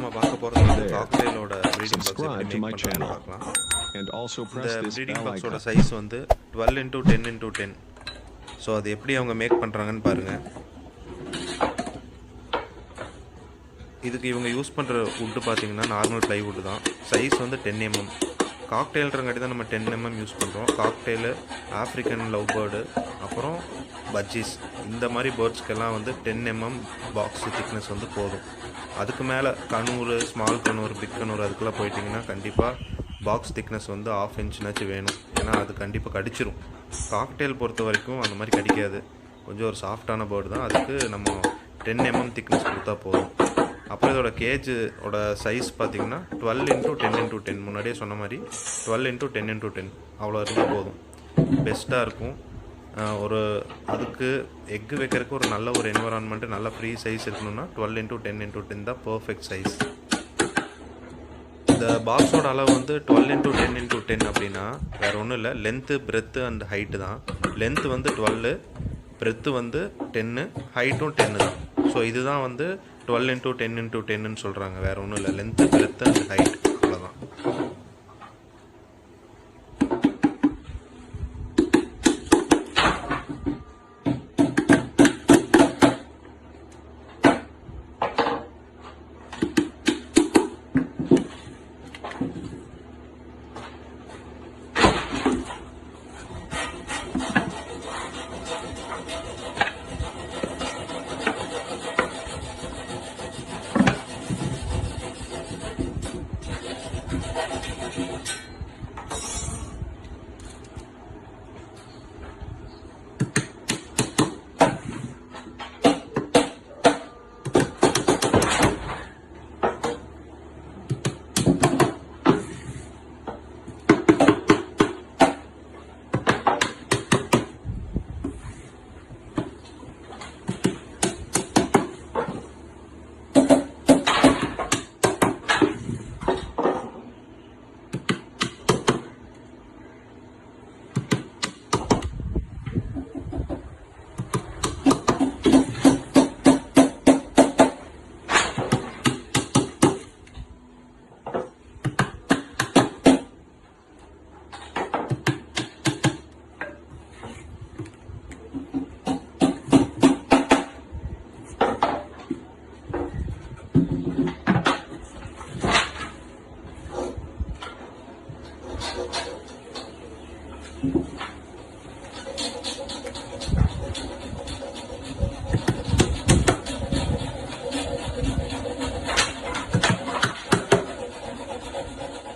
நம்ம பார்க்க போகிறது காக்டெயிலோட ப்ரீடிங் பாக்ஸ் எப்படி மேக் பண்ணுறதுன்னு பார்க்கலாம். இந்த ப்ரீடிங் பாக்ஸோட சைஸ் வந்து 12 × 10 × 10. ஸோ அது எப்படி அவங்க மேக் பண்ணுறாங்கன்னு பாருங்கள். இதுக்கு இவங்க யூஸ் பண்ணுற வுட்டு பார்த்தீங்கன்னா நார்மல் ப்ளைவுட் தான். சைஸ் வந்து 10 mm. காக்டெயில்ன்றங்காட்டி தான் நம்ம 10 mm யூஸ் பண்ணுறோம். காக்டெயிலு, ஆஃப்ரிக்கன் லவ் பேர்டு, அப்புறம் பஜ்ஜீஸ், இந்த மாதிரி பேர்ட்ஸ்க்கெல்லாம் வந்து 10 mm பாக்ஸ் திக்னஸ் வந்து போதும். அதுக்கு மேலே கனூர், ஸ்மால் கனூர், பிக் கனூர் அதுக்கெல்லாம் போயிட்டிங்கன்னா கண்டிப்பாக பாக்ஸ் திக்னஸ் வந்து 1/2 inch வேணும். ஏன்னா அது கண்டிப்பாக கடிச்சிரும். காக்டெயில் பொறுத்த வரைக்கும் அந்த மாதிரி கடிக்காது. கொஞ்சம் ஒரு சாஃப்டான பேர்டு தான். அதுக்கு நம்ம 10 mm திக்னஸ் கொடுத்தா போதும். அப்புறம் இதோட கேஜோட சைஸ் பார்த்திங்கன்னா 12 × 10 × 10. முன்னாடியே சொன்ன மாதிரி 12 × 10 × 10 அவ்வளோ இருந்தால் போதும். பெஸ்ட்டாக இருக்கும். ஒரு அதுக்கு எக்கு வைக்கிறதுக்கு ஒரு நல்ல ஒரு என்வரான்மெண்ட்டு, நல்ல ஃப்ரீ சைஸ் இருக்கணும்னா 12 × 10 × 10 தான் பர்ஃபெக்ட் சைஸ். இந்த பாக்ஸோட அளவு வந்து 12 × 10 × 10 அப்படின்னா வேறு ஒன்றும் இல்லை, லென்த்து, பிரெத்து அண்ட் ஹைட்டு தான். லென்த்து வந்து 12, பிரெத்து வந்து 10, ஹைட்டும் 10 தான். ஸோ இதுதான் வந்து 12 × 10 × 10ன்னு சொல்கிறாங்க. வேறு ஒன்றும் இல்லை, லென்த்து, பிரெத்து அண்ட் ஹைட், அவ்வளோதான்.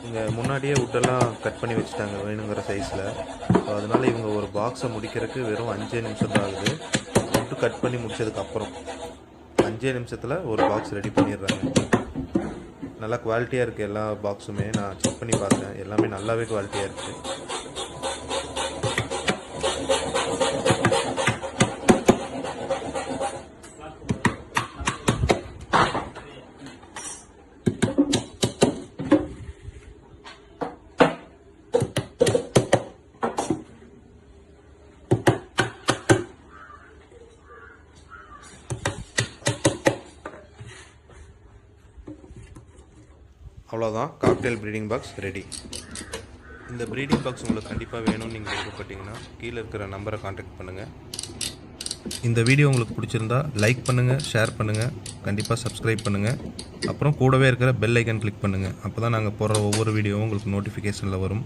இங்கே முன்னாடியே வுட்டெல்லாம் கட் பண்ணி வச்சுட்டாங்க வேணுங்கிற சைஸில். ஸோ அதனால் இவங்க ஒரு பாக்ஸை முடிக்கிறதுக்கு வெறும் 5 நிமிஷம் தான் ஆகுது. வுட்டு கட் பண்ணி முடிச்சதுக்கப்புறம் 5 நிமிஷத்தில் ஒரு பாக்ஸ் ரெடி பண்ணிடுறாங்க. நல்லா குவாலிட்டியாக இருக்குது எல்லா பாக்ஸுமே. நான் செக் பண்ணி பார்த்தேன், எல்லாமே நல்லாவே குவாலிட்டியாக இருக்குது. அவ்வளோதான், காக்டெயில் ப்ரீடிங் பாக்ஸ் ரெடி. இந்த ப்ரீடிங் பாக்ஸ் உங்களுக்கு கண்டிப்பாக வேணும்னு நீங்கள் விருப்பப்பட்டீங்கன்னா கீழே இருக்கிற நம்பரை கான்டாக்ட் பண்ணுங்கள். இந்த வீடியோ உங்களுக்கு பிடிச்சிருந்தா லைக் பண்ணுங்கள், ஷேர் பண்ணுங்கள், கண்டிப்பாக சப்ஸ்கிரைப் பண்ணுங்கள். அப்புறம் கூடவே இருக்கிற பெல் ஐக்கன் கிளிக் பண்ணுங்கள். அப்போ தான் நாங்கள் போடுற ஒவ்வொரு வீடியோவும் உங்களுக்கு நோட்டிஃபிகேஷனில் வரும்.